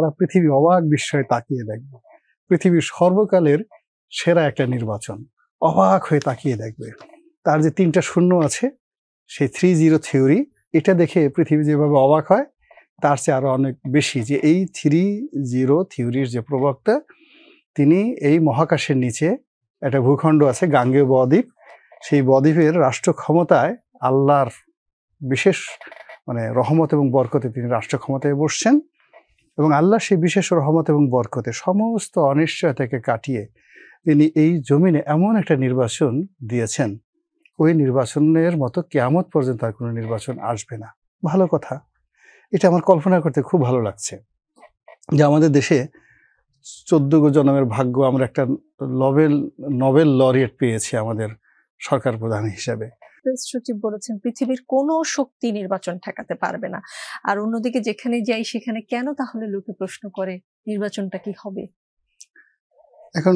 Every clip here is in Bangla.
সারা পৃথিবী অবাক বিস্ময়ে তাকিয়ে দেখবে। পৃথিবীর সর্বকালের সেরা একটা নির্বাচন, অবাক হয়ে তাকিয়ে দেখবে। তার যে 3টা শূন্য আছে, সেই 3-0 থিওরি, এটা দেখে পৃথিবী যেভাবে অবাক হয় তার চেয়ে আরো অনেক বেশি যে এই 3-0 থিওরির যে প্রবক্তা, তিনি এই মহাকাশের নিচে একটা ভূখণ্ড আছে গাঙ্গেয় বদ্বীপ, সেই বদ্বীপের রাষ্ট্র ক্ষমতায় আল্লাহর বিশেষ রহমত এবং বরকতে তিনি রাষ্ট্র ক্ষমতায় বসছেন, এবং আল্লাহ সেই বিশেষ রহমত এবং বরকতে সমস্ত অনিশ্চয়তাকে কাটিয়ে তিনি এই জমিনে এমন একটা নির্বাচন দিয়েছেন, ওই নির্বাচনের মতো কিয়ামত পর্যন্ত আর কোনো নির্বাচন আসবে না। ভালো কথা, এটা আমার কল্পনা করতে খুব ভালো লাগছে যে আমাদের দেশে 14 জন্মের ভাগ্য আমরা একটা নোবেল লরিয়েট পেয়েছি আমাদের সরকার প্রধান হিসাবে। সচিব বলেছেন পৃথিবীর কোনো শক্তি নির্বাচন ঠেকাতে পারবে না। আর অন্যদিকে যেখানে যাই সেখানে কেন তাহলে লোকে প্রশ্ন করে নির্বাচনটা কি হবে? এখন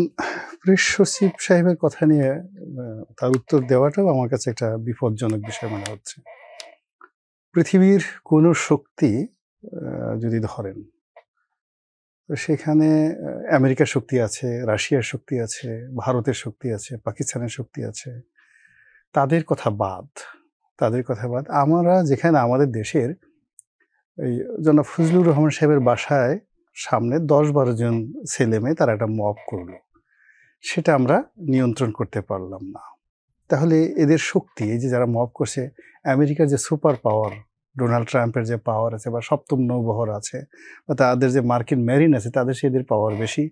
প্রেস সচিব সাহেবের কথা নিয়ে তার উত্তর দেওয়াটাও আমার কাছে একটা বিপজ্জনক বিষয় মনে হচ্ছে। পৃথিবীর কোনো শক্তি যদি ধরেন, সেখানে আমেরিকার শক্তি আছে, রাশিয়ার শক্তি আছে, ভারতের শক্তি আছে, পাকিস্তানের শক্তি আছে, তাদের কথা বাদ। আমরা যেখানে আমাদের দেশের এই জনাব ফজলুর রহমান সাহেবের বাসায় সামনে 10-12 জন ছেলে মেয়ে তারা একটা মব করলো, সেটা আমরা নিয়ন্ত্রণ করতে পারলাম না। তাহলে এদের শক্তি, এই যে যারা মব করছে, আমেরিকার যে সুপার পাওয়ার, ডোনাল্ড ট্রাম্পের যে পাওয়ার আছে বা 7ম নৌবহর আছে বা তাদের যে মার্কিন মেরিন আছে, তাদের সেদের পাওয়ার বেশি।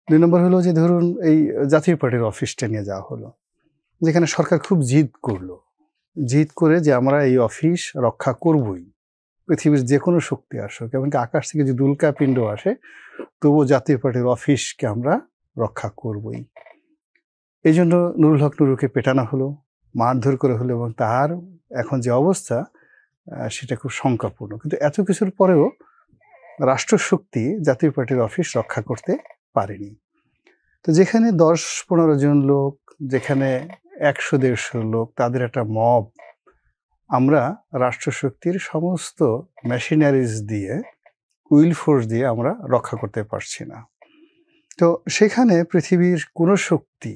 2 নম্বর হলো যে ধরুন এই জাতীয় পার্টির অফিসটা নিয়ে যাওয়া হলো, যেখানে সরকার খুব জিদ করে যে আমরা এই অফিস রক্ষা করবই, পৃথিবীর যে কোনো শক্তি আসুক, এমনকি আকাশ থেকে যদি উল্কাপিণ্ড আসে তবুও জাতীয় পার্টির অফিসকে আমরা রক্ষা করবই। এই জন্য নুরুল হক নুরুকে পেটানো হলো, মারধর করে হলো, এবং তার এখন যে অবস্থা সেটা খুব শঙ্কাপূর্ণ। কিন্তু এত কিছুর পরেও রাষ্ট্রশক্তি জাতীয় পার্টির অফিস রক্ষা করতে পারেনি। তো যেখানে 10-15 জন লোক, যেখানে 100-150 লোক, তাদের একটা মব, আমরা রাষ্ট্রশক্তির সমস্ত মেশিনারিজ দিয়ে, উইল ফোর্স দিয়ে আমরা রক্ষা করতে পারছি না। তো সেখানে পৃথিবীর কোনো শক্তি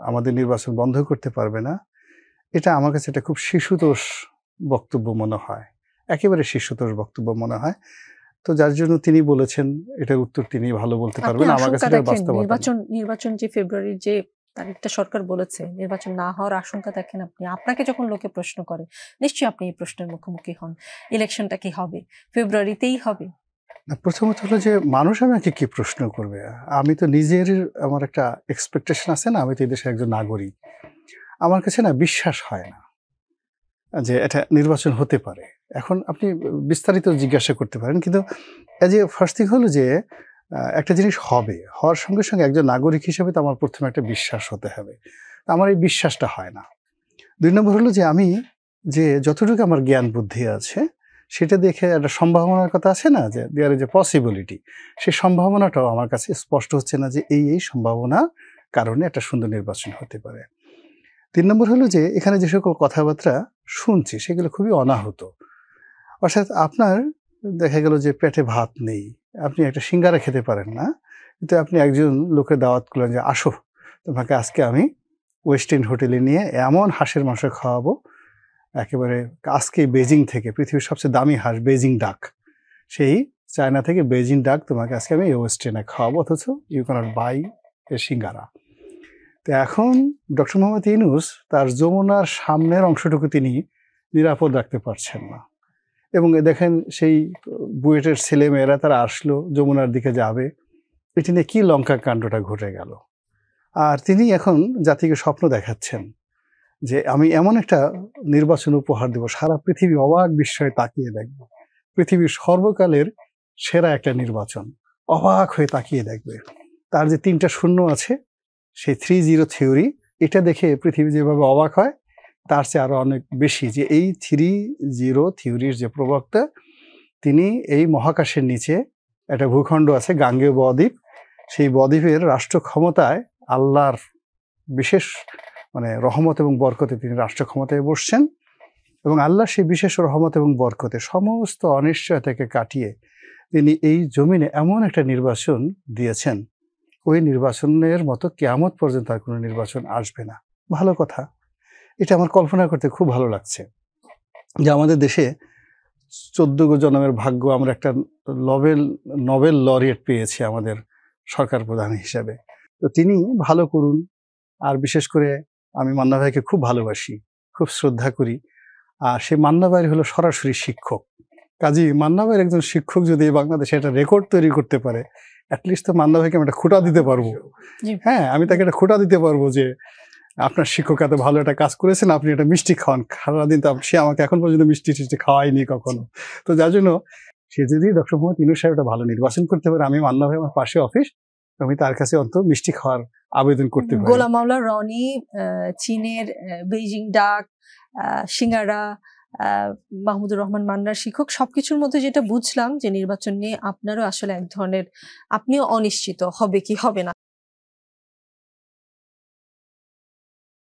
আমাদের নির্বাচন বন্ধ করতে পারবে না, এটা আমার কাছে একটা খুব শিশুতোষ বক্তব্য মনে হয়, একেবারে শিশুতোষ বক্তব্য মনে হয়। তো যার জন্য তিনি বলেছেন, এটার উত্তর তিনি ভালো বলতে পারবেন। আমার কাছে নির্বাচন যে ফেব্রুয়ারির যে তারিখটা সরকার বলেছে, নির্বাচন না হওয়ার আশঙ্কা দেখেন আপনি? আপনাকে যখন লোকে প্রশ্ন করে নিশ্চয়ই আপনি এই প্রশ্নের মুখোমুখি হন, ইলেকশনটা কি হবে, ফেব্রুয়ারিতেই হবে? প্রথমত হলো যে মানুষ আমাকে কি প্রশ্ন করবে? আমি তো নিজের, আমার একটা এক্সপেকটেশন আছে না, আমি তো এই দেশের একজন নাগরিক। আমার কাছে না বিশ্বাস হয় না যে এটা নির্বাচন হতে পারে। এখন আপনি বিস্তারিত জিজ্ঞাসা করতে পারেন, কিন্তু এই যে ফার্স্ট থিং হলো যে একটা জিনিস হবে, হওয়ার সঙ্গে সঙ্গে একজন নাগরিক হিসেবে তো আমার প্রথমে একটা বিশ্বাস হতে হবে। আমার এই বিশ্বাসটা হয় না। 2 নম্বর হলো যে আমি যে যতটুকু আমার জ্ঞান বুদ্ধি আছে সেটা দেখে একটা সম্ভাবনার কথা আছে না, যে দেয়ার ইজ এ পসিবিলিটি, সেই সম্ভাবনাটাও আমার কাছে স্পষ্ট হচ্ছে না যে এই সম্ভাবনার কারণে একটা সুন্দর নির্বাচন হতে পারে। 3 নম্বর হলো যে এখানে যে সকল কথাবার্তা শুনছি সেগুলো খুবই অনাহুত। অর্থাৎ আপনার দেখা গেল যে পেটে ভাত নেই, আপনি একটা সিঙ্গারা খেতে পারেন না, কিন্তু আপনি একজন লোকের দাওয়াত করলেন যে আসো, তোমাকে আজকে আমি ওয়েস্ট ইন্ড হোটেলে নিয়ে এমন হাঁসের মাংস খাওয়াবো, একেবারে আজকে বেজিং থেকে, পৃথিবীর সবচেয়ে দামি হাঁস বেজিং ডাক, সেই চায়না থেকে বেজিং ডাক তোমাকে আজকে আমি ওয়েস্ট ইন্ডে খাওয়াবো, অথচ ইউ ক্যানট বাই এ সিঙ্গারা। তো এখন ডক্টর মোহাম্মদ ইউনূস তার যমুনার সামনের অংশটুকু তিনি নিরাপদ রাখতে পারছেন না, এবং দেখেন সেই বুয়েটের ছেলেমেয়েরা তারা আসলো, যমুনার দিকে যাবে, এটি নিয়ে কী লঙ্কা কাণ্ডটা ঘটে গেল। আর তিনি এখন জাতিকে স্বপ্ন দেখাচ্ছেন যে আমি এমন একটা নির্বাচন উপহার দেব, সারা পৃথিবী অবাক বিস্ময়ে তাকিয়ে দেখবে, পৃথিবীর সর্বকালের সেরা একটা নির্বাচন, অবাক হয়ে তাকিয়ে দেখবে। তার যে 3টা শূন্য আছে, সেই 3-0 থিওরি, এটা দেখে পৃথিবী যেভাবে অবাক হয় তার চেয়ে আরো অনেক বেশি যে এই 3-0 থিওরির যে প্রবক্তা, তিনি এই মহাকাশের নিচে একটা ভূখণ্ড আছে গাঙ্গেয় বদ্বীপ, সেই বদ্বীপের রাষ্ট্র ক্ষমতায় আল্লাহর বিশেষ রহমত এবং বরকতে তিনি রাষ্ট্র ক্ষমতায় বসছেন, এবং আল্লাহ সেই বিশেষ রহমত এবং বরকতে সমস্ত অনিশ্চয়তাকে কাটিয়ে তিনি এই জমিনে এমন একটা নির্বাচন দিয়েছেন, ওই নির্বাচনের মতো কিয়ামত পর্যন্ত আর কোনো নির্বাচন আসবে না। ভালো কথা, এটা আমার কল্পনা করতে খুব ভালো লাগছে যে আমাদের দেশে 14 জন্মের ভাগ্য, আমরা একটা নোবেল লরিয়েট পেয়েছি আমাদের সরকার প্রধান হিসাবে। তো তিনি ভালো করুন। আর বিশেষ করে আমি মান্না ভাইকে খুব ভালোবাসি, খুব শ্রদ্ধা করি। আর সেই মান্না ভাই হলো সরাসরি শিক্ষক। কাজী মান্না ভাইয়ের একজন শিক্ষক যদি এই বাংলাদেশে একটা রেকর্ড তৈরি করতে পারে, অ্যাটলিস্ট তো মান্না ভাইকে আমি একটা খুঁটা দিতে পারবো। হ্যাঁ, আমি তাকে একটা খুঁটা দিতে পারবো যে আপনার শিক্ষক এত ভালো একটা কাজ করেছেন, আপনি একটা মিষ্টি খাওয়ান। সারাদিন তো সে আমাকে এখন পর্যন্ত মিষ্টি টিষ্টি খাওয়ায়নি কখনো। তো যার জন্য সে যদি ডক্টর মোহাম্মদ ইউনূস সাহেব একটা ভালো নির্বাচন করতে পারে, আমি মান্না ভাই আমার পাশে অফিস, আমি তার কাছে অন্তত মিষ্টি খাওয়ার আবেদন করতে পারি। গোলাম মাওলা রনি, চীনের বেইজিং ডাক, সিঙ্গারা, মাহমুদুর রহমান মান্নার শিক্ষক, সবকিছুর মধ্যে যেটা বুঝলাম যে নির্বাচন নিয়ে আপনারও আসলে এক ধরনের, আপনিও অনিশ্চিত হবে কি হবে না।